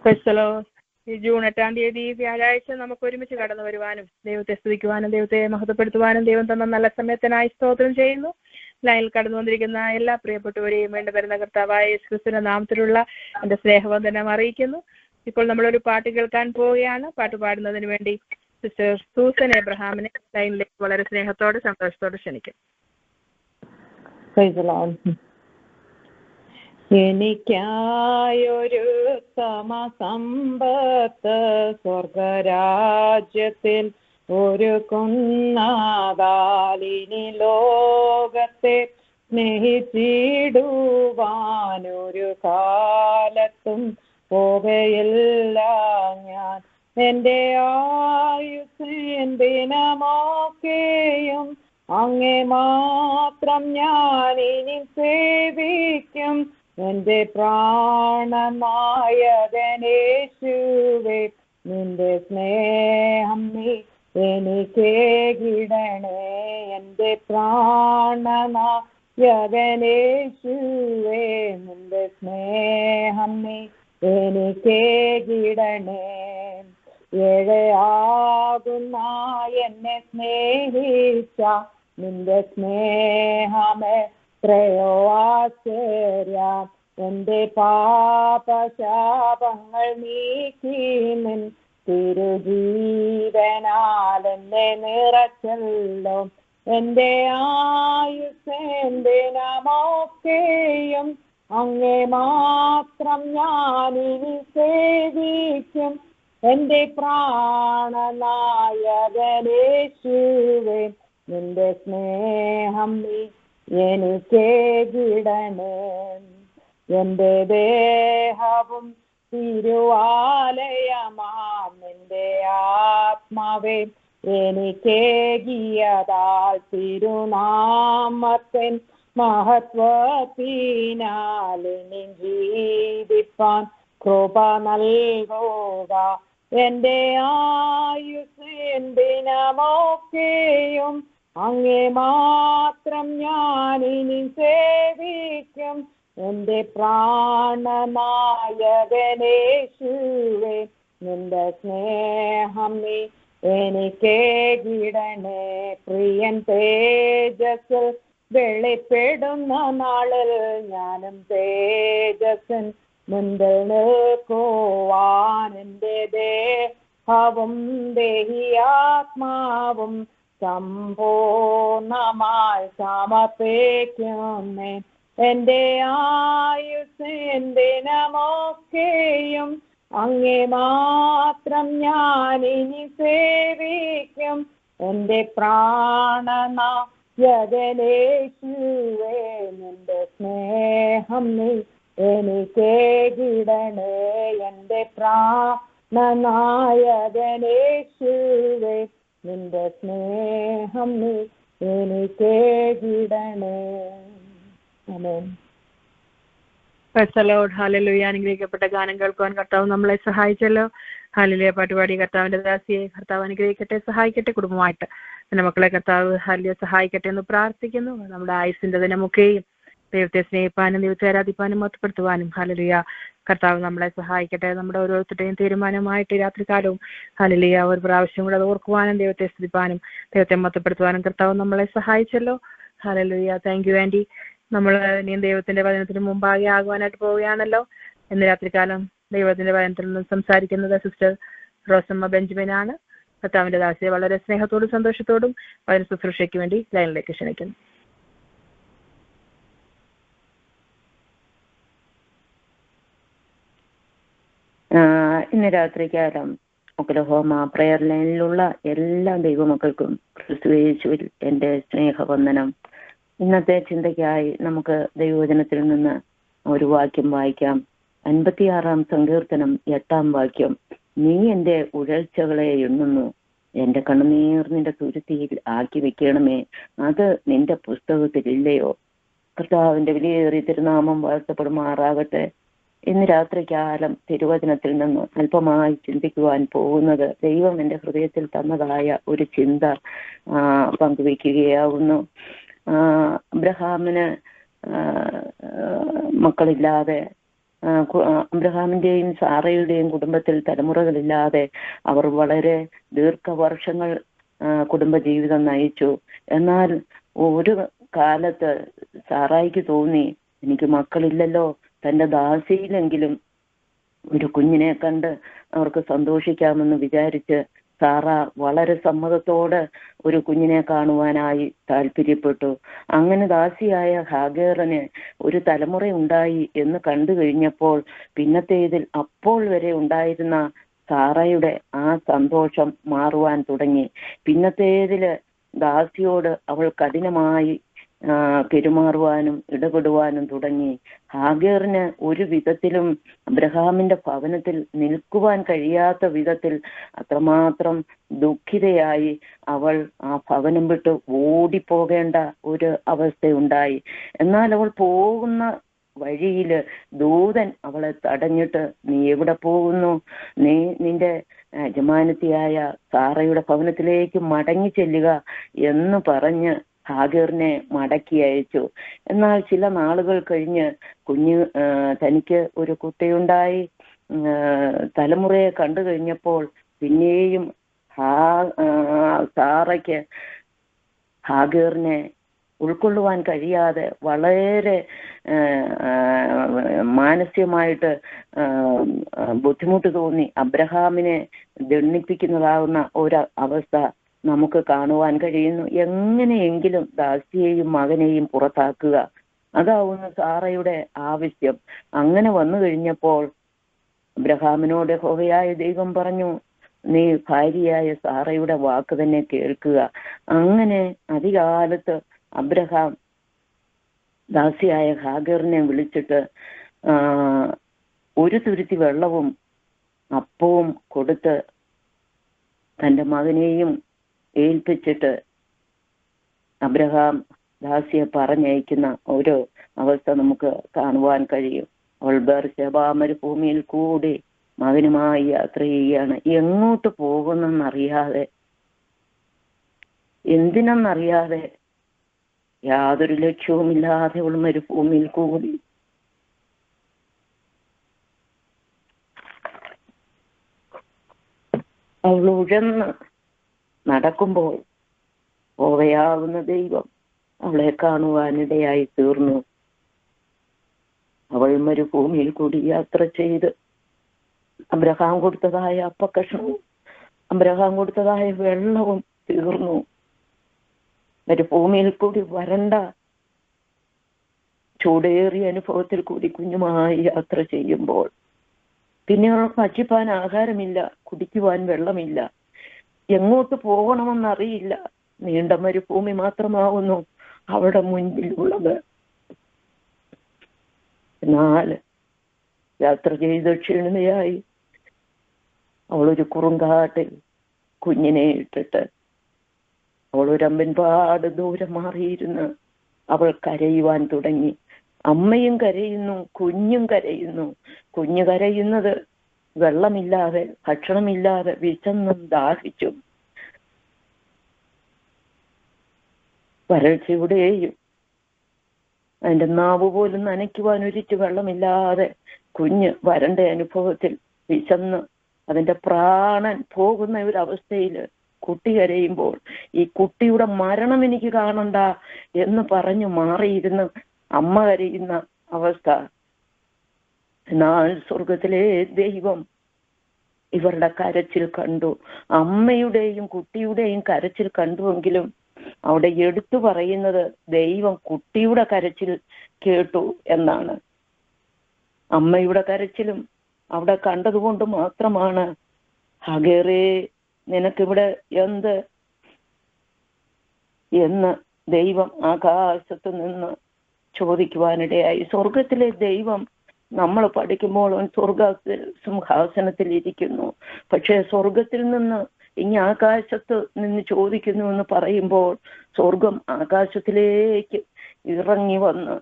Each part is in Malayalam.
ഈ ജൂൺ 8-ാം തീയതി വ്യാഴാഴ്ച നമുക്ക് ഒരുമിച്ച് കടന്നു വരുവാനും ദൈവത്തെ സ്തുതിക്കുവാനും ദൈവത്തെ മഹത്വപ്പെടുത്തുവാനും ദൈവം തന്ന നല്ല സമയത്തിനായി സ്തോത്രം ചെയ്യുന്നു. ലൈനിൽ കടന്നു വന്നിരിക്കുന്ന എല്ലാ പ്രിയപ്പെട്ടവരെയും വേണ്ട വരുന്ന കർത്താവായ യേശുക്രിസ്തുവിന്റെ നാമത്തിലുള്ള എന്റെ സ്നേഹവന്ദനം അറിയിക്കുന്നു. ഇപ്പോൾ നമ്മളൊരു പാട്ട് കേൾക്കാൻ പോവുകയാണ്. പാട്ട് പാടുന്നതിന് വേണ്ടി സിസ്റ്റർ സൂസൻ എബ്രഹാമിനെ ലൈനിലേക്ക് വളരെ സ്നേഹത്തോടെ സന്തോഷത്തോടെ ക്ഷണിക്കും. എനിക്കായൊരു സമസമ്പത്ത് സ്വർഗരാജ്യത്തിൽ ഒരു കുന്നാതാലിനി ലോകത്തെ സ്നേഹിച്ചിടുവാനൊരു കാലത്തും പോകയില്ല ഞാൻ. എൻ്റെ ആയുസ്സിൻ ദിനമൊക്കെയും അങ്ങേ മാത്രം ഞാൻ ഇനി സേവിക്കും. എൻ്റെ പ്രാണനായകനേശുവേ, നിന്റെ സ്നേഹം നീ എനിക്കേകിടണേ. എൻ്റെ പ്രാണനായകനേശുവേ, നിന്റെ സ്നേഹം നീ എനിക്കേകിടണേ. ഏഴയാകുന്ന എന്നെ സ്നേഹിച്ച നിന്റെ സ്നേഹമേ ത്രയോ ആശ്ചര്യം. എൻ്റെ പാപശാപങ്ങൾ നീക്കി നിൻ തിരുജീവനാൽ എന്നെ നിറച്ചല്ലോ. എൻ്റെ ആയുസ്സേൻ ദിനമൊക്കെയും അങ്ങേ മാത്രം ഞാനിനി സേവിക്കും. എൻ്റെ പ്രാണനായകനേശുവേ, നിന്റെ സ്നേഹം നീ എനിക്കേകിടണേ. എൻ്റെ ദേഹവും തിരുവാലയമാം നിന്റെ ആത്മാവേ എനിക്കേകിയതാൽ തിരുനാമത്തിൻ മഹത്വത്തിനാൽ ഇനി ജീവിപ്പാൻ കൃപ നൽകുക. എൻ്റെ ആയുസ്സിൻ ദിനമൊക്കെയും അങ്ങേ മാത്രം ഞാനിനി സേവിക്കും. എൻ്റെ പ്രാണനായകനേശുവേ, നിന്റെ സ്നേഹം നീ എനിക്കേകിടണേ. പ്രിയൻ തേജസ്സിൽ വെളിപ്പെടുന്ന നാളിൽ ഞാനും തേജസ്സിൻ മുൻപിൽ നിൽക്കുവാൻ എൻ്റെ ദേഹവും ദേഹിയാത്മാവും സമ്പൂർണമായി സമർപ്പിക്കുന്നേ. എൻ്റെ ആയുസ്സിൻ ദിനമൊക്കെയും അങ്ങേ മാത്രം ഞാനിനി സേവിക്കും. എൻ്റെ പ്രാണനായകനേശുവേ, നിന്റെ സ്നേഹം നീ എനിക്കേകിടണേ. എൻ്റെ പ്രാണനായകനേശുവേ, നിന്റെ സ്നേഹം നീ എനിക്കേകിടണേ. ആമേൻ. ഹല്ലേലൂയ. അനുഗ്രഹിക്കപ്പെട്ട ഗാനം കേൾക്കുവാൻ കർത്താവ് നമ്മളെ സഹായിച്ചല്ലോ. ഹല്ലേലൂയ. പാട്ടുപാടി കർത്താവിന്റെ ദാസിയെ കർത്താവ് അനുഗ്രഹിക്കട്ടെ, സഹായിക്കട്ടെ. കുടുംബമായിട്ട് എൻ്റെ മക്കളെ കർത്താവ് ഹല്ലേലൂയ സഹായിക്കട്ടെ എന്ന് പ്രാർത്ഥിക്കുന്നു. നമ്മുടെ ആയുസ്സിന്റെ ദിനമൊക്കെയും ദൈവത്തെ സ്നേഹിപ്പാനും ദൈവത്തെ ആരാധിപ്പാനും മഹത്വപ്പെടുത്തുവാനും ഹല്ലേലൂയ കർത്താവ് നമ്മളെ സഹായിക്കട്ടെ. നമ്മുടെ ഓരോരുത്തരുടെയും തീരുമാനമായിട്ട് രാത്രികാലവും ഹല്ലേലൂയ ഒരു പ്രാവശ്യം കൂടെ അത് ഓർക്കുവാനും ദൈവത്തെ സ്തുതിപ്പാനും ദൈവത്തെ മഹത്വപ്പെടുത്തുവാനും കർത്താവ് നമ്മളെ സഹായിച്ചല്ലോ. ഹല്ലേലൂയ. Thank you aunty. നമ്മൾ ഇനിയും ദൈവത്തിന്റെ വചനത്തിന് മുമ്പാകെ ആകുവാനായിട്ട് പോവുകയാണല്ലോ. ഇന്ന് രാത്രികാലം ദൈവത്തിന്റെ വചനത്തിൽ നിന്ന് സംസാരിക്കുന്നത് സിസ്റ്റർ റോസമ്മ ബെഞ്ചമിൻ ആണ്. കർത്താവിന്റെ ദാസിയെ വളരെ സ്നേഹത്തോടും സന്തോഷത്തോടും വചന ശുശ്രൂഷയ്ക്ക് വേണ്ടി ലൈനിലേക്ക് ക്ഷണിക്കുന്നു. ഇന്ന് രാത്രികാലം ഒക്ലഹോമ പ്രെയർ ലൈനിലുള്ള എല്ലാ ദൈവമക്കൾക്കും ക്രിസ്തുയേശുവിൽ എൻ്റെ സ്നേഹവന്ദനം. ഇന്നത്തെ ചിന്തയ്ക്കായി നമുക്ക് ദൈവവചനത്തിൽ നിന്ന് ഒരു വാക്യം വായിക്കാം. 56-ാം സങ്കീർത്തനം 8-ാം വാക്യം. നീ എൻ്റെ ഉഴൽച്ചകളെ എണ്ണുന്നു, എൻ്റെ കണ്ണുനീർ നിന്റെ തുരുത്തിയിൽ ആക്കി വെക്കണമേ, അത് നിന്റെ പുസ്തകത്തിലില്ലയോ. കർത്താവിൻ്റെ വിലയേറിയ തിരുനാമം വാഴ്ത്തപ്പെടുമാറാകട്ടെ. ഇന്ന് രാത്രികാലം തിരുവചനത്തിൽ നിന്ന് അല്പമായി ചിന്തിക്കുവാൻ പോകുന്നത് ദൈവം എൻ്റെ ഹൃദയത്തിൽ തന്നതായ ഒരു ചിന്ത പങ്കുവയ്ക്കുകയാവുന്നു. അബ്രഹാമിന് മക്കളില്ലാതെ അബ്രഹാമിന്റെയും സാറയുടെയും കുടുംബത്തിൽ തലമുറകളില്ലാതെ അവർ വളരെ ദീർഘവർഷങ്ങൾ കുടുംബജീവിതം നയിച്ചു. എന്നാൽ ഒരു കാലത്ത് സാറായിക്ക് തോന്നി, എനിക്ക് മക്കളില്ലല്ലോ, തന്റെ ദാസിയിലെങ്കിലും ഒരു കുഞ്ഞിനെ കണ്ട് അവർക്ക് സന്തോഷിക്കാമെന്ന് വിചാരിച്ച് സാറ വളരെ സമ്മതത്തോടെ ഒരു കുഞ്ഞിനെ കാണുവാനായി താല്പര്യപ്പെട്ടു. അങ്ങനെ ദാസിയായ ഹാഗേറിന് ഒരു തലമുറ ഉണ്ടായി എന്ന് കണ്ടു കഴിഞ്ഞപ്പോൾ പിന്നത്തേതിൽ അപ്പോൾ വരെ ഉണ്ടായിരുന്ന സാറയുടെ ആ സന്തോഷം മാറുവാൻ തുടങ്ങി. പിന്നത്തേതില് ദാസിയോട് അവൾ കഠിനമായി പെരുമാറുവാനും ഇടപെടുവാനും തുടങ്ങി. ഹാഗേറിന് ഒരു വിധത്തിലും അബ്രഹാമിന്റെ ഭവനത്തിൽ നിൽക്കുവാൻ കഴിയാത്ത വിധത്തിൽ അത്രമാത്രം ദുഃഖിതയായി അവൾ ആ ഭവനം വിട്ട് ഓടിപ്പോകേണ്ട ഒരു അവസ്ഥയുണ്ടായി. എന്നാൽ അവൾ പോകുന്ന വഴിയില് ദൂതൻ അവളെ തടഞ്ഞിട്ട്, നീ എവിടെ പോകുന്നു? നീ നിന്റെ യജമാനത്തിയായ സാറയുടെ ഭവനത്തിലേക്ക് മടങ്ങി ചെല്ലുക എന്ന് പറഞ്ഞ് ഹാഗേറിനെ മടക്കി അയച്ചു. എന്നാൽ ചില നാളുകൾ കഴിഞ്ഞ് തനിക്ക് ഒരു കുട്ടിയുണ്ടായി. തലമുറയെ കണ്ടു കഴിഞ്ഞപ്പോൾ പിന്നെയും സാറയ്ക്ക് ഹാഗേറിനെ ഉൾക്കൊള്ളുവാൻ കഴിയാതെ വളരെ മാനസികമായിട്ട് ബുദ്ധിമുട്ട് തോന്നി. അബ്രഹാമിനെ ദണ്ഡിപ്പിക്കുന്നതാകുന്ന ഒരു അവസ്ഥ നമുക്ക് കാണുവാൻ കഴിയുന്നു. എങ്ങനെയെങ്കിലും ദാസിയെയും മകനെയും പുറത്താക്കുക, അതാവുന്നു സാറയുടെ ആവശ്യം. അങ്ങനെ വന്നു കഴിഞ്ഞപ്പോൾ അബ്രഹാമിനോട് യഹോവയായ ദൈവം പറഞ്ഞു, നീ ഭാര്യയായ സാറയുടെ വാക്ക് തന്നെ കേൾക്കുക. അങ്ങനെ അധികാലത്ത് അബ്രഹാം ദാസിയായ ഹാഗറിനെ വിളിച്ചിട്ട് ഒരു തുരുത്തി വെള്ളവും അപ്പവും കൊടുത്ത് തൻ്റെ മകനെയും ഏൽപ്പിച്ചിട്ട് അബ്രഹാം ദാസിയെ പറഞ്ഞയക്കുന്ന ഒരു അവസ്ഥ നമുക്ക് കാണുവാൻ കഴിയും. അവൾ ബേർശേബ മരുഭൂമിയിൽ കൂടി മകനുമായി യാത്ര ചെയ്യുകയാണ്. എങ്ങോട്ട് പോകുന്നെന്നറിയാതെ, എന്തിനെന്നറിയാതെ, യാതൊരു ലക്ഷ്യവുമില്ലാതെ അവൾ മരുഭൂമിയിൽ കൂടി അവൾ ഉഴന്ന് നടക്കുമ്പോൾ ഓവയാകുന്ന ദൈവം അവളെ കാണുവാനിടയായി തീർന്നു. അവൾ മരുഭൂമിയിൽ കൂടി യാത്ര ചെയ്ത് അബ്രഹാം കൊടുത്തതായ അപ്പക്കഷ്ണവും അബ്രഹാം കൊടുത്തതായ വെള്ളവും തീർന്നു. മരുഭൂമിയിൽ കൂടി വരണ്ട ചൂടേറിയ അനുഭവത്തിൽ കൂടി കുഞ്ഞുമായി യാത്ര ചെയ്യുമ്പോൾ പിന്നെ അവൾക്ക് ഭക്ഷിപ്പാൻ ആഹാരമില്ല, കുടിക്കുവാൻ വെള്ളമില്ല, എങ്ങോട്ട് പോകണമെന്നറിയില്ല. നീണ്ട മരുഭൂമി മാത്രമാവുന്നു അവിടെ മുൻപിലുള്ളത്. എന്നാൽ യാത്ര ചെയ്ത് ക്ഷീണിതയായി അവളൊരു കുറുങ്കാട്ടിൽ കുഞ്ഞിനെ ഇട്ടിട്ട് അവൾ ഒരമ്പൻപാട് ദൂരം മാറിയിരുന്ന് അവൾ കരയുവാൻ തുടങ്ങി. അമ്മയും കരയുന്നു, കുഞ്ഞും കരയുന്നു. കുഞ്ഞ് കരയുന്നത് വെള്ളമില്ലാതെ, ഭക്ഷണമില്ലാതെ, വിശന്നും ദാഹിച്ചും. വരൾച്ചയുടെയും അതിന്റെ നാവ് പോലും നനയ്ക്കുവാൻ ഒരിച്ചു വെള്ളമില്ലാതെ കുഞ്ഞ് വരണ്ട അനുഭവത്തിൽ വിശന്ന് അതിന്റെ പ്രാണൻ പോകുന്ന ഒരു അവസ്ഥയിൽ കുട്ടി കരയുമ്പോൾ ഈ കുട്ടിയുടെ മരണം എനിക്ക് കാണണ്ട എന്ന് പറഞ്ഞു മാറിയിരുന്ന് അമ്മ കരയുന്ന അവസ്ഥ. എന്നാൽ സ്വർഗത്തിലെ ദൈവം ഇവരുടെ കരച്ചിൽ കണ്ടു. അമ്മയുടെയും കുട്ടിയുടെയും കരച്ചിൽ കണ്ടുവെങ്കിലും അവിടെ എടുത്തു പറയുന്നത് ദൈവം കുട്ടിയുടെ കരച്ചിൽ കേട്ടു എന്നാണ്. അമ്മയുടെ കരച്ചിലും അവിടെ കണ്ടതുകൊണ്ട് മാത്രമാണ് ഹഗേറേ നിനക്കിവിടെ എന്ത് എന്ന് ദൈവം ആകാശത്ത് നിന്ന് ചോദിക്കുവാനിടയായി. സ്വർഗത്തിലെ ദൈവം നമ്മൾ പഠിക്കുമ്പോൾ സിംഹാസനത്തിൽ ഇരിക്കുന്നു. പക്ഷെ സ്വർഗത്തിൽ നിന്ന് ഇനി ആകാശത്ത് നിന്ന് ചോദിക്കുന്നു എന്ന് പറയുമ്പോൾ സ്വർഗം ആകാശത്തിലേക്ക് ഇറങ്ങി വന്ന്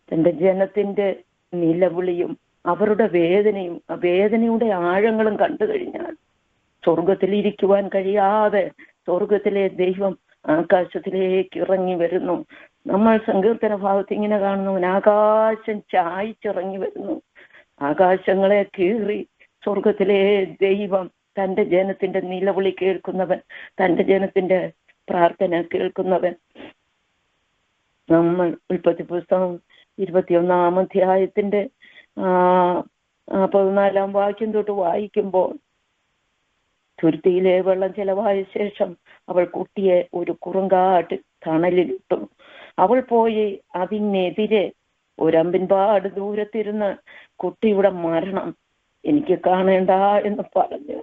തന്റെ ജനത്തിന്റെ നിലവിളിയും അവരുടെ വേദനയും വേദനയുടെ ആഴങ്ങളും കണ്ടു കഴിഞ്ഞാൽ സ്വർഗത്തിൽ ഇരിക്കുവാൻ കഴിയാതെ സ്വർഗത്തിലെ ദൈവം ആകാശത്തിലേക്ക് ഇറങ്ങി വരുന്നു. നമ്മൾ സങ്കീർത്തന ഭാഗത്ത് ഇങ്ങനെ കാണുന്നവൻ ആകാശം ചായ്ച്ചിറങ്ങി വരുന്നു. ആകാശങ്ങളെ കീറി സ്വർഗത്തിലെ ദൈവം തൻ്റെ ജനത്തിന്റെ നിലവിളി കേൾക്കുന്നവൻ, തൻ്റെ ജനത്തിന്റെ പ്രാർത്ഥന കേൾക്കുന്നവൻ. നമ്മൾ ഉൽപ്പത്തി പുസ്തകം 21-ാം അധ്യായത്തിന്റെ 14-ാം വാക്യം തൊട്ട് വായിക്കുമ്പോൾ, തുരുത്തിയിലെ വെള്ളം ചെലവായ ശേഷം അവൾ കുട്ടിയെ ഒരു കുറുങ്കാട്ട് തണലിലിട്ടു. അവൾ പോയി അതിനെതിരെ ഒരമ്പിൻപാട് ദൂരത്തിരുന്ന് കുട്ടിയുടെ മരണം എനിക്ക് കാണേണ്ട എന്ന് പറഞ്ഞ്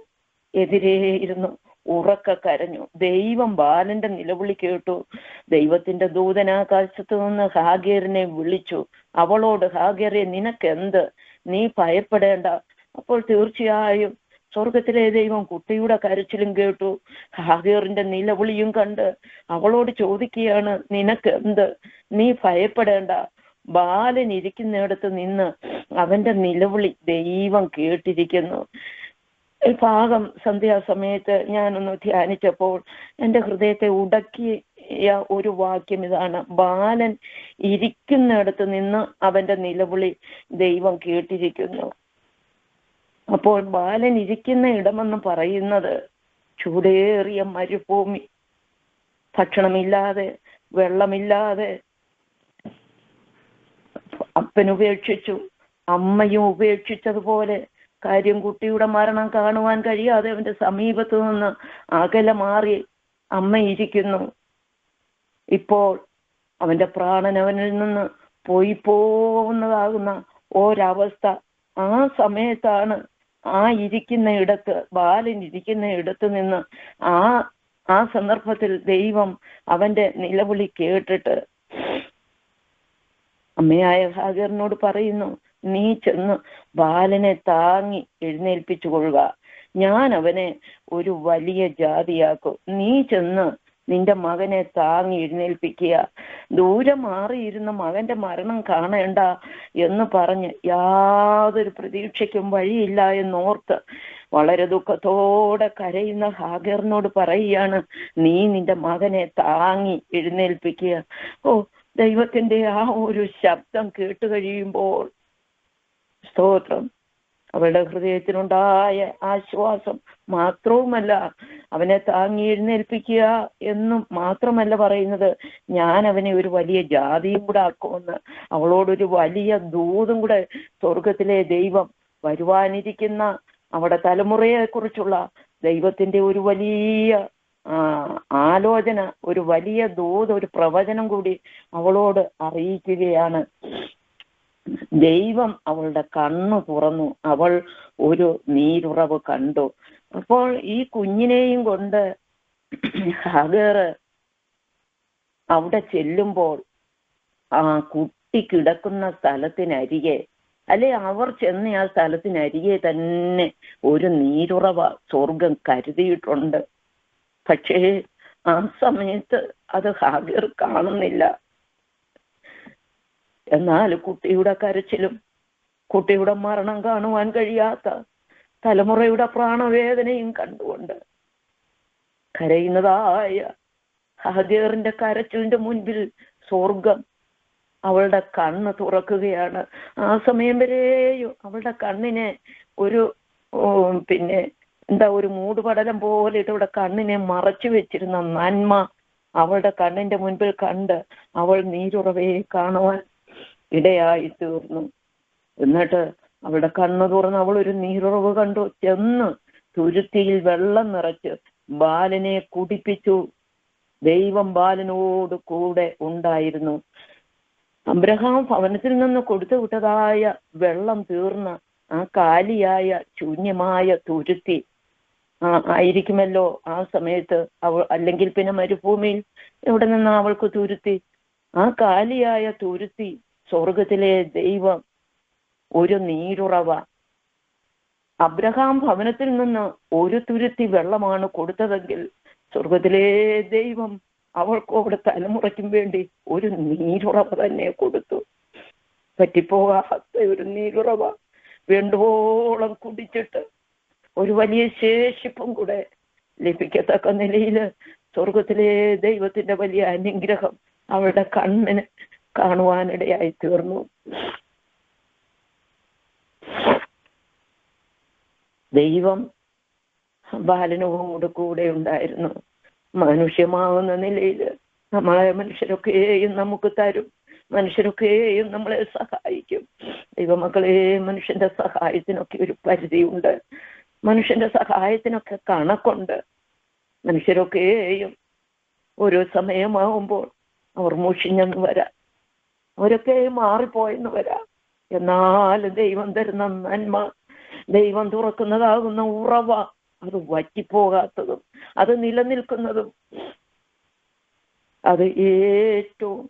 എതിരേ ഇരുന്നു ഉറക്ക കരഞ്ഞു. ദൈവം ബാലന്റെ നിലവിളി കേട്ടു. ദൈവത്തിന്റെ ദൂതനാകാശത്ത് നിന്ന് ഹാഗേറിനെ വിളിച്ചു. അവളോട്, ഹാഗേറെ, നിനക്കെന്ത്? നീ ഭയപ്പെടേണ്ട. അപ്പോൾ തീർച്ചയായും സ്വർഗത്തിലെ ദൈവം കുട്ടിയുടെ കരച്ചിലും കേട്ടു, ഹാഗേറിന്റെ നിലവിളിയും കണ്ട് അവളോട് ചോദിക്കുകയാണ്, നിനക്കെന്ത്? നീ ഭയപ്പെടേണ്ട. ബാലൻ ഇരിക്കുന്നിടത്ത് നിന്ന് അവന്റെ നിലവിളി ദൈവം കേട്ടിരിക്കുന്നു. ഈ ഭാഗം സന്ധ്യാസമയത്ത് ഞാനൊന്ന് ധ്യാനിച്ചപ്പോൾ എൻ്റെ ഹൃദയത്തെ ഉടക്കിയ ഒരു വാക്യം ഇതാണ്: ബാലൻ ഇരിക്കുന്നിടത്ത് നിന്ന് അവന്റെ നിലവിളി ദൈവം കേട്ടിരിക്കുന്നു. അപ്പോൾ ബാലൻ ഇരിക്കുന്ന ഇടമെന്ന് പറയുന്നത് ചൂടേറിയ മരുഭൂമി, ഭക്ഷണമില്ലാതെ, വെള്ളമില്ലാതെ, അപ്പനുപേക്ഷിച്ചു, അമ്മയും ഉപേക്ഷിച്ചതുപോലെ കാര്യം കുട്ടിയുടെ മരണം കാണുവാൻ കഴിയാതെ അവന്റെ സമീപത്തു നിന്ന് അകലെ മാറി അമ്മ ഇരിക്കുന്നു. ഇപ്പോൾ അവന്റെ പ്രാണൻ അവനിൽ നിന്ന് പോയി പോകുന്നതാകുന്ന ഒരവസ്ഥ. ആ സമയത്താണ് ബാലൻ ഇരിക്കുന്ന ഇടത്ത് നിന്ന് ആ സന്ദർഭത്തിൽ ദൈവം അവന്റെ നിലവിളി കേട്ടിട്ട് അമ്മയായ ഹാഗറിനോട് പറയുന്നു, നീ ചെന്ന് ബാലനെ താങ്ങി എഴുന്നേൽപ്പിച്ചു കൊള്ളുക. ഞാൻ അവനെ ഒരു വലിയ ജാതിയാക്കും. നീ ചെന്ന് നിന്റെ മകനെ താങ്ങി എഴുന്നേൽപ്പിക്കുക. ദൂരെ മാറിയിരുന്ന മകന്റെ മരണം കാണേണ്ട എന്ന് പറഞ്ഞ് യാതൊരു പ്രതീക്ഷയ്ക്കും വഴിയില്ല എന്നോർത്ത് വളരെ ദുഃഖത്തോടെ കരയുന്ന ഹാഗറിനോട് പറയുകയാണ്, നീ നിന്റെ മകനെ താങ്ങി എഴുന്നേൽപ്പിക്കുക. ദൈവത്തിന്റെ ആ ഒരു ശബ്ദം കേട്ട് കഴിയുമ്പോൾ സ്തോത്രം, അവളുടെ ഹൃദയത്തിനുണ്ടായ ആശ്വാസം മാത്രവുമല്ല, അവനെ താങ്ങി എഴുന്നേൽപ്പിക്കുക എന്നും മാത്രമല്ല പറയുന്നത്, ഞാൻ അവനെ ഒരു വലിയ ജാതിയും കൂടെ ആക്കുമെന്ന്. അവളോടൊരു വലിയ ദൂതും കൂടെ സ്വർഗത്തിലെ ദൈവം വരുവാനിരിക്കുന്ന അവിടെ തലമുറയെ കുറിച്ചുള്ള ദൈവത്തിന്റെ ഒരു വലിയ ആലോചന, ഒരു വലിയ ദൂത്, ഒരു പ്രവചനം കൂടി അവളോട് അറിയിക്കുകയാണ്. ദൈവം അവളുടെ കണ്ണു തുറന്നു. അവൾ ഒരു നീരുറവ് കണ്ടു. അപ്പോൾ ഈ കുഞ്ഞിനെയും കൊണ്ട് ഹാഗർ അവിടെ ചെല്ലുമ്പോൾ ആ കുട്ടി കിടക്കുന്ന സ്ഥലത്തിനരികെ, അല്ലെ അവർ ചെന്ന ആ സ്ഥലത്തിനരികെ തന്നെ ഒരു നീരുറവ സ്വർഗം കരുതിയിട്ടുണ്ട്. പക്ഷേ ആ സമയത്ത് അത് ഹാഗർ കാണുന്നില്ല. എന്നാൽ കുട്ടിയുടെ കരച്ചിലും കുട്ടിയുടെ മരണം കാണുവാൻ കഴിയാത്ത തലമുറയുടെ പ്രാണവേദനയും കണ്ടുകൊണ്ട് കരയുന്നതായ ഹാഗറിന്റെ കരച്ചിലിന്റെ മുൻപിൽ സ്വർഗം അവളുടെ കണ്ണ് തുറക്കുകയാണ്. ആ സമയം വരെയും അവളുടെ കണ്ണിനെ ഒരു ഒരു മൂടുപടലം പോലെ ഇവിടെ കണ്ണിനെ മറച്ചു വെച്ചിരുന്ന നന്മ അവളുടെ കണ്ണിന്റെ മുൻപിൽ കണ്ട് അവൾ നീരുറവയെ കാണുവാൻ ഇടയായി തീർന്നു. എന്നിട്ട് അവളുടെ കണ്ണ് തുറന്ന് അവൾ ഒരു നീരുറവ് കണ്ടു. ചെന്ന് തുരുത്തിയിൽ വെള്ളം നിറച്ച് ബാലനെ കുടിപ്പിച്ചു. ദൈവം ബാലനോട് കൂടെ ഉണ്ടായിരുന്നു. അബ്രഹാം ഭവനത്തിൽ നിന്ന് കൊടുത്തു വിട്ടതായ വെള്ളം തീർന്ന ആ കാലിയായ ശൂന്യമായ തുരുത്തി ആയിരിക്കുമല്ലോ ആ സമയത്ത് അല്ലെങ്കിൽ പിന്നെ മരുഭൂമിയിൽ എവിടെ നിന്ന് അവൾക്ക് തുരുത്തി? ആ കാലിയായ തുരുത്തി സ്വർഗത്തിലെ ദൈവം ഒരു നീരുറവ. അബ്രഹാം ഭവനത്തിൽ നിന്ന് ഒരു തുരുത്തി വെള്ളമാണ് കൊടുത്തതെങ്കിൽ സ്വർഗത്തിലെ ദൈവം അവൾക്ക് അവിടെ തലമുറയ്ക്കും വേണ്ടി ഒരു നീരുറവ തന്നെ കൊടുത്തു. പറ്റിപ്പോകാത്ത ഒരു നീരുറവ, വേണ്ടുവോളം കുടിച്ചിട്ട് ഒരു വലിയ ശേഷിപ്പും കൂടെ ലഭിക്കത്തക്ക നിലയിൽ സ്വർഗത്തിലെ ദൈവത്തിന്റെ വലിയ അനുഗ്രഹം അവളുടെ കണ്ണിന് കാണുവാനിടയായി തീർന്നു. ദൈവം ബാലനോട് കൂടെ ഉണ്ടായിരുന്നു. മനുഷ്യമാവുന്ന നിലയിൽ നമ്മളെ മനുഷ്യരൊക്കെയും നമുക്ക് തരും, മനുഷ്യരൊക്കെയും നമ്മളെ സഹായിക്കും. ദൈവമക്കളെ, മനുഷ്യന്റെ സഹായത്തിനൊക്കെ ഒരു പരിധിയുണ്ട്, മനുഷ്യന്റെ സഹായത്തിനൊക്കെ കണക്കുണ്ട്. മനുഷ്യരൊക്കെയും ഓരോ സമയമാവുമ്പോൾ അവർ മുഷിഞ്ഞെന്ന് വരാം, അവരൊക്കെ മാറിപ്പോയെന്ന് വരാം. എന്നാൽ ദൈവം തരുന്ന നന്മ, ദൈവം തുറക്കുന്നതാകുന്ന ഉറവ, അത് വറ്റിപ്പോകാത്തതും അത് നിലനിൽക്കുന്നതും അത് ഏറ്റവും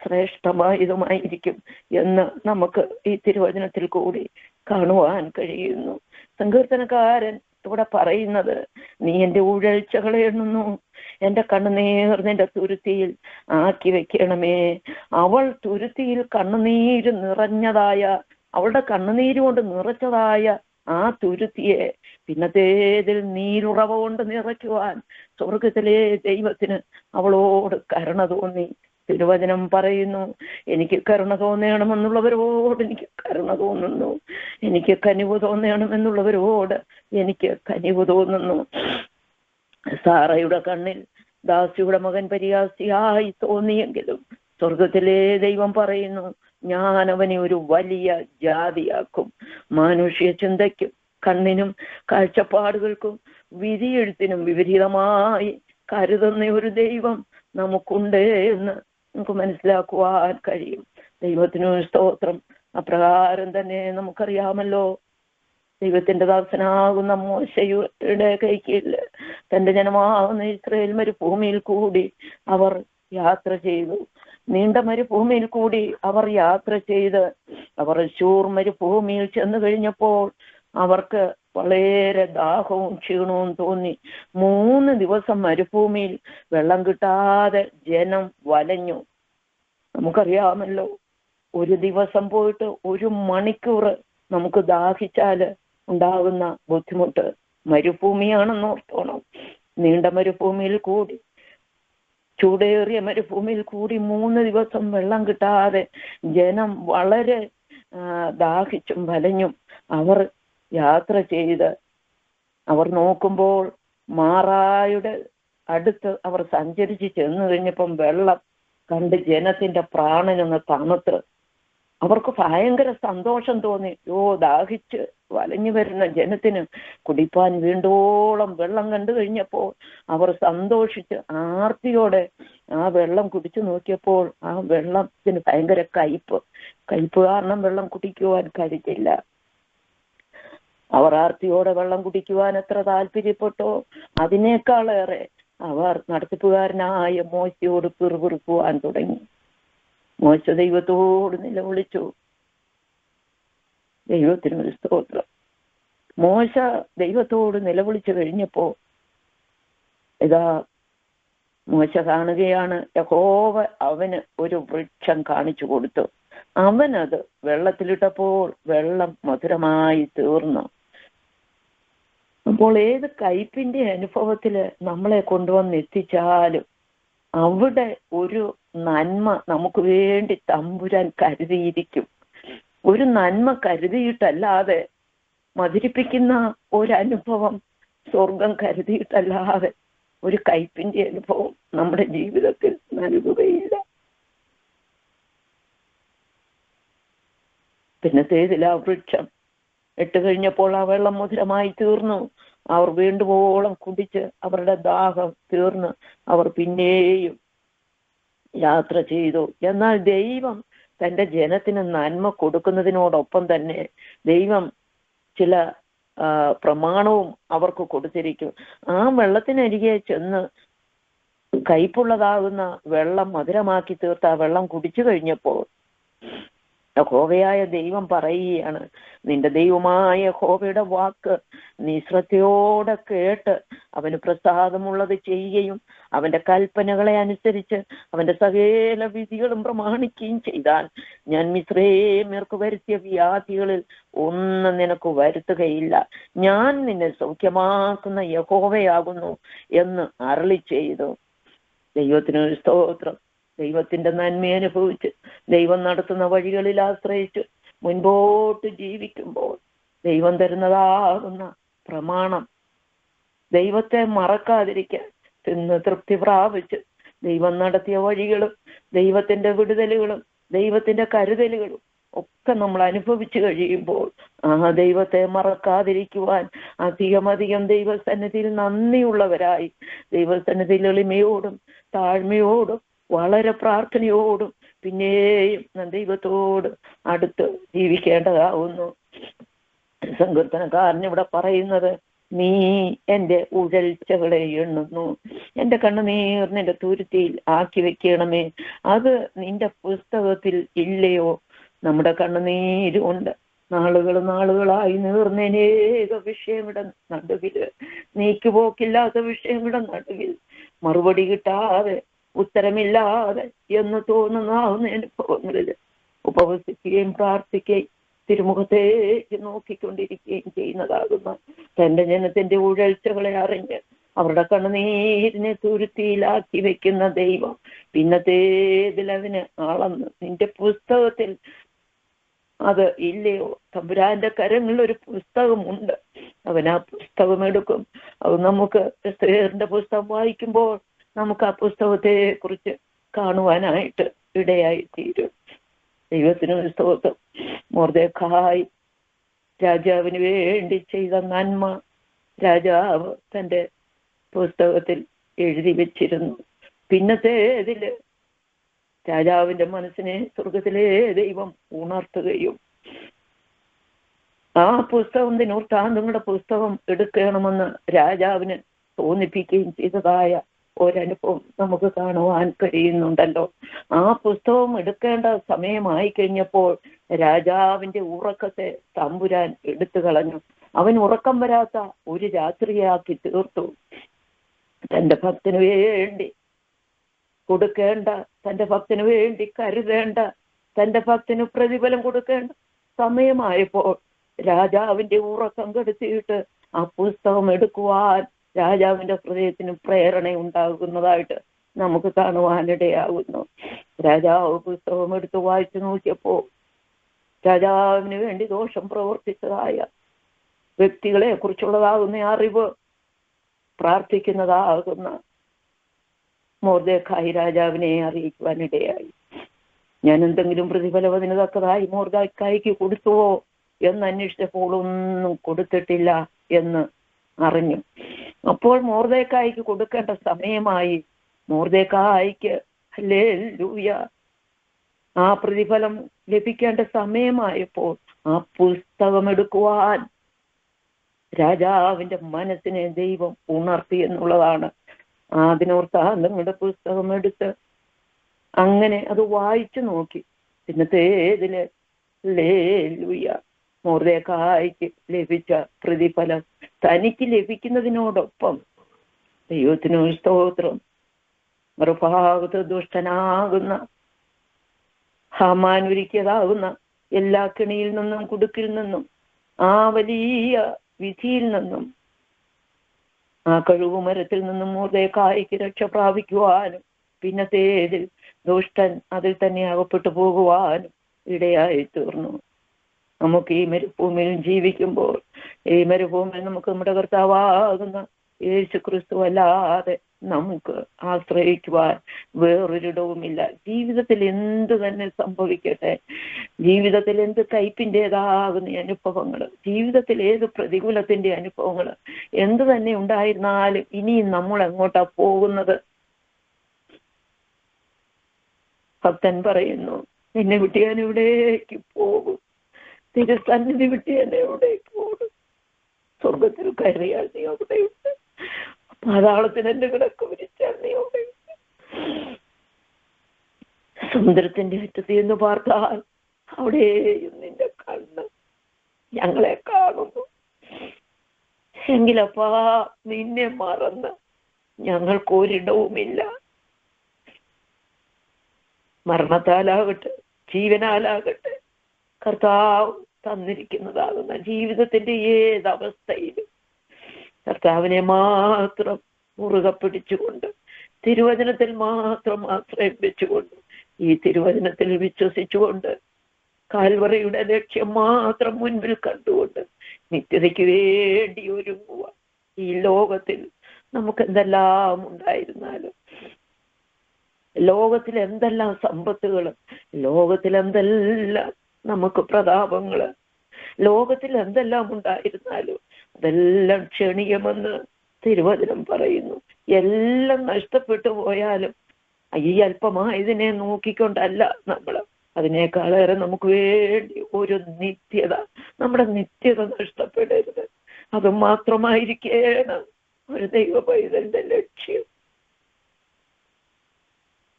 ശ്രേഷ്ഠമായതുമായിരിക്കും എന്ന് നമുക്ക് ഈ തിരുവചനത്തിൽ കൂടി കാണുവാൻ കഴിയുന്നു. സങ്കീർത്തനക്കാരൻ ഇവിടെ പറയുന്നത്, നീ എൻ്റെ ഉഴൽച്ചകളെ എണ്ണുന്നു, എൻ്റെ കണ്ണുനീർ നിന്റെ തുരുത്തിയിൽ ആക്കി വെക്കണമേ. അവൾ തുരുത്തിയിൽ കണ്ണുനീര് നിറഞ്ഞതായ, അവളുടെ കണ്ണുനീര് കൊണ്ട് നിറച്ചതായ ആ തുരുത്തിയെ പിന്നത്തേതിൽ നീരുറവ കൊണ്ട് നിറയ്ക്കുവാൻ സ്വർഗത്തിലെ ദൈവത്തിന് അവളോട് കരുണ തോന്നി. തിരുവചനം പറയുന്നു, എനിക്ക് കരുണ തോന്നണമെന്നുള്ളവരോട് എനിക്ക് കരുണ തോന്നുന്നു, എനിക്ക് കനിവ് തോന്നണമെന്നുള്ളവരോട് എനിക്ക് കനിവ് തോന്നുന്നു. സാറയുടെ കണ്ണിൽ ദാസിയുടെ മകൻ പരിഹാസിയായി തോന്നിയെങ്കിലും സ്വർഗത്തിലെ ദൈവം പറയുന്നു, ഞാൻ അവനെ ഒരു വലിയ ജാതിയാക്കും. മാനുഷ്യ ചിന്തയ്ക്കും കണ്ണിനും കാഴ്ചപ്പാടുകൾക്കും വിധിയെഴുത്തിനും വിപരീതമായി കരുതുന്ന ഒരു ദൈവം നമുക്കുണ്ട് എന്ന് നമുക്ക് മനസ്സിലാക്കുവാൻ കഴിയും. ദൈവത്തിനു സ്തോത്രം. അപ്രകാരം തന്നെ നമുക്കറിയാമല്ലോ, ദൈവത്തിന്റെ ദാസനാകുന്ന മോശയുടെ കൈക്കീഴിൽ തന്റെ ജനമാകുന്ന ഇസ്രായേൽ മരുഭൂമിയിൽ കൂടി അവർ യാത്ര ചെയ്തു. നീണ്ട മരുഭൂമിയിൽ കൂടി അവർ യാത്ര ചെയ്ത് അവർ ശൂർ മരുഭൂമിയിൽ ചെന്ന് കഴിഞ്ഞപ്പോൾ അവർക്ക് വളരെ ദാഹവും ക്ഷീണവും തോന്നി. 3 ദിവസം മരുഭൂമിയിൽ വെള്ളം കിട്ടാതെ ജനം വലഞ്ഞു. നമുക്കറിയാമല്ലോ, ഒരു ദിവസം പോയിട്ട് 1 മണിക്കൂർ നമുക്ക് ദാഹിച്ചാല് ഉണ്ടാകുന്ന ബുദ്ധിമുട്ട്. മരുഭൂമിയാണെന്ന് ഓർത്തോണം. നീണ്ട മരുഭൂമിയിൽ കൂടി, ചൂടേറിയ മരുഭൂമിയിൽ കൂടി 3 ദിവസം വെള്ളം കിട്ടാതെ ജനം വളരെ ദാഹിച്ചും വലഞ്ഞും അവർ യാത്ര ചെയ്ത് അവർ നോക്കുമ്പോൾ മാറായുടെ അടുത്ത് അവർ സഞ്ചരിച്ച് ചെന്ന് കഴിഞ്ഞപ്പം വെള്ളം കണ്ട് ജനത്തിന്റെ പ്രാണനൊന്ന് തണുത്ത് അവർക്ക് ഭയങ്കര സന്തോഷം തോന്നി. ദാഹിച്ച് വലഞ്ഞു വരുന്ന ജനത്തിന് കുടിപ്പാൻ വീണ്ടോളം വെള്ളം കണ്ടു കഴിഞ്ഞപ്പോൾ അവർ സന്തോഷിച്ച് ആർത്തിയോടെ ആ വെള്ളം കുടിച്ചു നോക്കിയപ്പോൾ ആ വെള്ളത്തിന് ഭയങ്കര കയ്പ് കാരണം വെള്ളം കുടിക്കുവാൻ കഴിച്ചില്ല. അവർ ആർത്തിയോടെ വെള്ളം കുടിക്കുവാൻ എത്ര താല്പര്യപ്പെട്ടോ അതിനേക്കാളേറെ അവർ നടത്തിപ്പുകാരനായ മോശയോട് പിറുപിറുക്കുവാൻ തുടങ്ങി. മോശ ദൈവത്തോട് നിലവിളിച്ചു. ദൈവത്തിന് സ്തോത്രം. മോശ ദൈവത്തോട് നിലവിളിച്ചു കഴിഞ്ഞപ്പോ ഇതാ മോശ കാണുകയാണ്, യഹോവ അവന് ഒരു വൃക്ഷം കാണിച്ചു കൊടുത്തു. അവനത് വെള്ളത്തിലിട്ടപ്പോൾ വെള്ളം മധുരമായി തീർന്നു. അപ്പോൾ ഏത് കയ്പിന്റെ അനുഭവത്തില് നമ്മളെ കൊണ്ടുവന്ന് എത്തിച്ചാലും അവിടെ ഒരു നന്മ നമുക്ക് വേണ്ടി തമ്പുരാൻ കരുതിയിരിക്കും. ഒരു നന്മ കരുതിയിട്ടല്ലാതെ, മധുരിപ്പിക്കുന്ന ഒരനുഭവം സ്വർഗം കരുതിയിട്ടല്ലാതെ ഒരു കയ്പിന്റെ അനുഭവം നമ്മുടെ ജീവിതത്തിൽ നൽകുകയില്ല. പിന്നത്തേതിൽ ആ വൃക്ഷം ഇട്ട് കഴിഞ്ഞപ്പോൾ ആ വെള്ളം മധുരമായി തീർന്നു. അവർ വീണ്ടുമോളം കുടിച്ച് അവരുടെ ദാഹം തീർന്ന് അവർ പിന്നെയും യാത്ര ചെയ്തു. എന്നാൽ ദൈവം തൻ്റെ ജനത്തിന് നന്മ കൊടുക്കുന്നതിനോടൊപ്പം തന്നെ ദൈവം ചില പ്രമാണവും അവർക്ക് കൊടുത്തിരിക്കും. ആ വെള്ളത്തിനരികെ ചെന്ന് കയ്പുള്ളതാകുന്ന വെള്ളം മധുരമാക്കി തീർത്ത് ആ വെള്ളം കുടിച്ചു കഴിഞ്ഞപ്പോൾ യഹോവയായ ദൈവം പറയുകയാണ്, നിന്റെ ദൈവമായ യഹോവയുടെ വാക്ക് നീ ശ്രദ്ധയോടെ കേട്ട് അവന് പ്രസാദമുള്ളത് ചെയ്യുകയും അവന്റെ കൽപ്പനകളെ അനുസരിച്ച് അവന്റെ സകല വിധികളും പ്രമാണിക്കുകയും ചെയ്താൽ ഞാൻ മിസ്രയീമ്യർക്ക് വരുത്തിയ വ്യാധികളിൽ ഒന്നും നിനക്ക് വരുത്തുകയില്ല. ഞാൻ നിന്നെ സൗഖ്യമാക്കുന്ന യഹോവയാകുന്നു എന്ന് അരുളി ചെയ്തു. ദൈവത്തിന് സ്തോത്രം. ദൈവത്തിന്റെ നന്മ അനുഭവിച്ച് ദൈവം നടത്തുന്ന വഴികളിൽ ആശ്രയിച്ച് മുൻപോട്ട് ജീവിക്കുമ്പോൾ ദൈവം തരുന്നതാകുന്ന പ്രമാണം ദൈവത്തെ മറക്കാതിരിക്കാൻ തിന്ന് തൃപ്തി പ്രാപിച്ച് ദൈവം നടത്തിയ വഴികളും ദൈവത്തിന്റെ വിടുതലുകളും ദൈവത്തിന്റെ കരുതലുകളും ഒക്കെ നമ്മൾ അനുഭവിച്ചു കഴിയുമ്പോൾ ആ ദൈവത്തെ മറക്കാതിരിക്കുവാൻ അധികം ദൈവസന്നിധിയിൽ നന്ദിയുള്ളവരായി ദൈവസന്നിധിയിൽ എളിമയോടും താഴ്മയോടും വളരെ പ്രാർത്ഥനയോടും പിന്നെയും ദൈവത്തോട് അടുത്ത് ജീവിക്കേണ്ടതാവുന്നു. സങ്കീർത്തനക്കാരൻ ഇവിടെ പറയുന്നത്, നീ എൻ്റെ ഉഴൽച്ചകളെ എണ്ണുന്നു, എൻ്റെ കണ്ണുനീർ നിന്റെ തുരുത്തിയിൽ ആക്കി വെക്കണമേ, അത് നിന്റെ പുസ്തകത്തിൽ ഇല്ലയോ? നമ്മുടെ കണ്ണുനീരുകൊണ്ട് നാളുകളായി നീർന്നേക വിഷയമിട നടുവില്, നീക്കുപോക്കില്ലാത്ത വിഷയമിട നടുവിൽ, മറുപടി കിട്ടാതെ ഉത്തരമില്ലാതെ എന്ന് തോന്നുന്ന അനുഭവങ്ങളിൽ ഉപവസിക്കുകയും പ്രാർത്ഥിക്കുകയും തിരുമുഖത്തേക്ക് നോക്കിക്കൊണ്ടിരിക്കുകയും ചെയ്യുന്നതാകുന്ന തന്റെ ജനത്തിന്റെ ഉഴൽച്ചകളെ അറിഞ്ഞ് അവരുടെ കണ്ണുനീരിനെ തുരുത്തിയിലാക്കി വെക്കുന്ന ദൈവം പിന്നത്തേതിൽ അതിന് അളന്ന് നിന്റെ പുസ്തകത്തിൽ അത് ഇല്ലയോ? തമ്പുരാന്റെ കരങ്ങളിൽ ഒരു പുസ്തകമുണ്ട്. അവൻ ആ പുസ്തകം എടുക്കും. അത് നമുക്ക് എസ്തേറിന്റെ പുസ്തകം വായിക്കുമ്പോൾ നമുക്ക് ആ പുസ്തകത്തെ കുറിച്ച് കാണുവാനായിട്ട് ഇടയായി തീരും. ദൈവത്തിന് സ്തോത്രം. മൊർദെഖായി രാജാവിന് വേണ്ടി ചെയ്ത നന്മ രാജാവ് തന്റെ പുസ്തകത്തിൽ എഴുതി വെച്ചിരുന്നു. പിന്നത്തേതില് രാജാവിന്റെ മനസ്സിനെ സ്വർഗത്തിലെ ദൈവം ഉണർത്തുകയും ആ പുസ്തകം ദിനവൃത്താന്തങ്ങളുടെ പുസ്തകം എടുക്കണമെന്ന് രാജാവിന് തോന്നിപ്പിക്കുകയും ചെയ്തതായ ഒരനുഭവം നമുക്ക് കാണുവാൻ കഴിയുന്നുണ്ടല്ലോ. ആ പുസ്തകം എടുക്കേണ്ട സമയമായി കഴിഞ്ഞപ്പോൾ രാജാവിന്റെ ഉറക്കത്തെ തമ്പുരാൻ എടുത്തു കളഞ്ഞു. അവൻ ഉറക്കം വരാത്ത ഒരു രാത്രിയാക്കി തീർത്തു. തന്റെ ഭക്തന് വേണ്ടി കൊടുക്കേണ്ട, തന്റെ ഭക്തന് വേണ്ടി കരുതേണ്ട, തന്റെ ഭക്തന് പ്രതിഫലം കൊടുക്കേണ്ട സമയമായപ്പോൾ രാജാവിന്റെ ഉറക്കം കെടുത്തിയിട്ട് ആ പുസ്തകം എടുക്കുവാൻ രാജാവിന്റെ ഹൃദയത്തിന് പ്രേരണ ഉണ്ടാകുന്നതായിട്ട് നമുക്ക് കാണുവാനിടയാകുന്നു. രാജാവ് പുസ്തകം എടുത്ത് വായിച്ചു നോക്കിയപ്പോൾ രാജാവിന് വേണ്ടി ദോഷം പ്രവർത്തിച്ചതായ വ്യക്തികളെ കുറിച്ചുള്ളതാകുന്ന അറിവ് പ്രാർത്ഥിക്കുന്നതാകുന്ന മൊർദെഖായി രാജാവിനെ അറിയിക്കുവാനിടയായി. ഞാൻ എന്തെങ്കിലും പ്രതിഫലം അതിന് തക്കതായി മൊർദെഖായിക്ക് കൊടുത്തുവോ എന്ന് അന്വേഷിച്ചപ്പോൾ ഒന്നും കൊടുത്തിട്ടില്ല എന്ന് അറിഞ്ഞു. അപ്പോൾ മൊർദെഖായിക്ക് കൊടുക്കേണ്ട സമയമായി. മൊർദെഖായിക്ക് ഹല്ലേലൂയ ആ പ്രതിഫലം ലഭിക്കേണ്ട സമയമായപ്പോൾ ആ പുസ്തകം എടുക്കുവാൻ രാജാവിന്റെ മനസ്സിനെ ദൈവം ഉണർത്തി എന്നുള്ളതാണ്. അതിനോർത്താന്തങ്ങളുടെ പുസ്തകം എടുത്ത് അങ്ങനെ അത് വായിച്ചു നോക്കി. പിന്നത്തേതില് ഹല്ലേലൂയ മൊർദെഖായിക്ക് ലഭിച്ച പ്രതിഫലം തനിക്ക് ലഭിക്കുന്നതിനോടൊപ്പം ദൈവത്തിന് സ്തോത്രം. മറുഭാഗത്ത് ദുഷ്ടനാകുന്ന ഹാമാൻ ഒരുക്കിയതാകുന്ന എല്ലാ കെണിയിൽ നിന്നും കുടുക്കിൽ നിന്നും ആ വലിയ വിധിയിൽ നിന്നും ആ കഴുകുമരത്തിൽ നിന്നും മൊർദെഖായിക്ക് രക്ഷ പ്രാപിക്കുവാനും പിന്നത്തേതിൽ ദുഷ്ടൻ അതിൽ തന്നെ അകപ്പെട്ടു പോകുവാനും ഇടയായി തീർന്നു. നമുക്ക് ഈ മരുഭൂമിയിൽ ജീവിക്കുമ്പോൾ ഈ മരുഭൂമിയിൽ നമുക്ക് നമ്മുടെ കർത്താവാകുന്ന യേശു ക്രിസ്തു അല്ലാതെ നമുക്ക് ആശ്രയിക്കുവാൻ വേറൊരിടവുമില്ല. ജീവിതത്തിൽ എന്ത് തന്നെ സംഭവിക്കട്ടെ, ജീവിതത്തിൽ എന്ത് കയ്പിൻ്റെതാകുന്ന അനുഭവങ്ങൾ, ജീവിതത്തിൽ ഏത് പ്രതികൂലത്തിന്റെ അനുഭവങ്ങൾ എന്ത് തന്നെ ഉണ്ടായിരുന്നാലും ഇനിയും നമ്മൾ എങ്ങോട്ടാ പോകുന്നത്? ഭക്തൻ പറയുന്നു, എന്നെ വിട്ട് ഞാൻ എവിടേക്ക് പോകും? തിരുസന്നിധി വിട്ട് ഞാൻ എവിടേക്ക് പോകും? സ്വർഗത്തിൽ കയറിയാൽ നീ അവിടെയുണ്ട്, പാതാളത്തിന് എന്റെ കിടക്ക് വിരിച്ചാൽ നീ അവിടെയുണ്ട്, സമുദ്രത്തിന്റെ അറ്റത്ത് എന്ന് പാർത്താൽ അവിടെയും നിന്റെ കണ്ണ് ഞങ്ങളെ കാണുന്നു. എങ്കിലപ്പാ നിന്നെ മറന്ന് ഞങ്ങൾക്കൊരിടവുമില്ല. മരണത്താലാകട്ടെ ജീവനാലാകട്ടെ കർത്താവ് തന്നിരിക്കുന്നതാകുന്ന ജീവിതത്തിന്റെ ഏതവസ്ഥയിലും കർത്താവിനെ മാത്രം മുറുകെ പിടിച്ചുകൊണ്ട് തിരുവചനത്തിൽ മാത്രം ആശ്രയം വെച്ചുകൊണ്ട്, ഈ തിരുവചനത്തിൽ വിശ്വസിച്ചുകൊണ്ട്, കാൽവറിയുടെ ലക്ഷ്യം മാത്രം മുൻപിൽ കണ്ടുകൊണ്ട് നിത്യതയ്ക്ക് വേണ്ടി ഒരുങ്ങുക. ഈ ലോകത്തിൽ നമുക്ക് എന്തെല്ലാം ഉണ്ടായിരുന്നാലും, ലോകത്തിൽ എന്തെല്ലാം സമ്പത്തുകൾ, ലോകത്തിൽ എന്തെല്ലാം നമുക്ക് പ്രതാപങ്ങള്, ലോകത്തിൽ എന്തെല്ലാം ഉണ്ടായിരുന്നാലും അതെല്ലാം ക്ഷണികമെന്ന് തിരുവചനം പറയുന്നു. എല്ലാം നഷ്ടപ്പെട്ടു പോയാലും ഈ അല്പമായതിനെ നോക്കിക്കൊണ്ടല്ല നമ്മൾ, അതിനേക്കാളേറെ നമുക്ക് വേണ്ടി ഒരു നിത്യത, നമ്മുടെ നിത്യത നഷ്ടപ്പെടരുത്. അത് മാത്രമായിരിക്കണം ഒരു ദൈവ പൈതലിന്റെ ലക്ഷ്യം.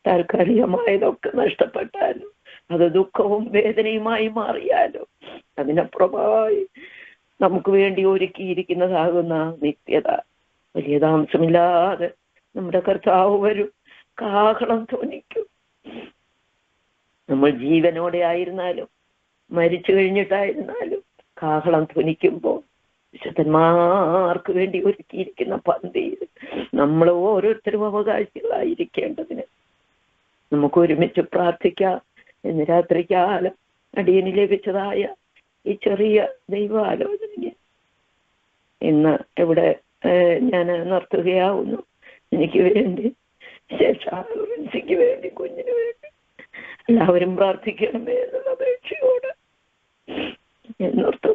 താൽക്കാലികമായതൊക്കെ നഷ്ടപ്പെട്ടാലും, അത് ദുഃഖവും വേദനയുമായി മാറിയാലും, അതിനപ്പുറമായി നമുക്ക് വേണ്ടി ഒരുക്കിയിരിക്കുന്നതാകുന്ന നിത്യത വലിയ താമസമില്ലാതെ നമ്മുടെ കർത്താവ് വരും, കാഹളം ധ്വനിക്കും. നമ്മൾ ജീവനോടെ ആയിരുന്നാലും മരിച്ചു കഴിഞ്ഞിട്ടായിരുന്നാലും കാഹളം ധ്വനിക്കുമ്പോൾ വിശുദ്ധന്മാർക്ക് വേണ്ടി ഒരുക്കിയിരിക്കുന്ന പന്തിയിൽ നമ്മൾ ഓരോരുത്തരും അവകാശികളായിരിക്കേണ്ടതിന് നമുക്ക് ഒരുമിച്ച് പ്രാർത്ഥിക്കാം. ഇന്ന് രാത്രിക്കാലം അടിയന് ലഭിച്ചതായ ഈ ചെറിയ ദൈവാലോചന ഇന്ന് ഇവിടെ ഞാൻ നിർത്തുകയാവുന്നു. എനിക്ക് വേണ്ടി, ശേഷാൻസിക്ക് വേണ്ടി, കുഞ്ഞിന് വേണ്ടി എല്ലാവരും പ്രാർത്ഥിക്കണമേ എന്നുള്ള അപേക്ഷയോട് ഞാൻ നിർത്തുന്നു.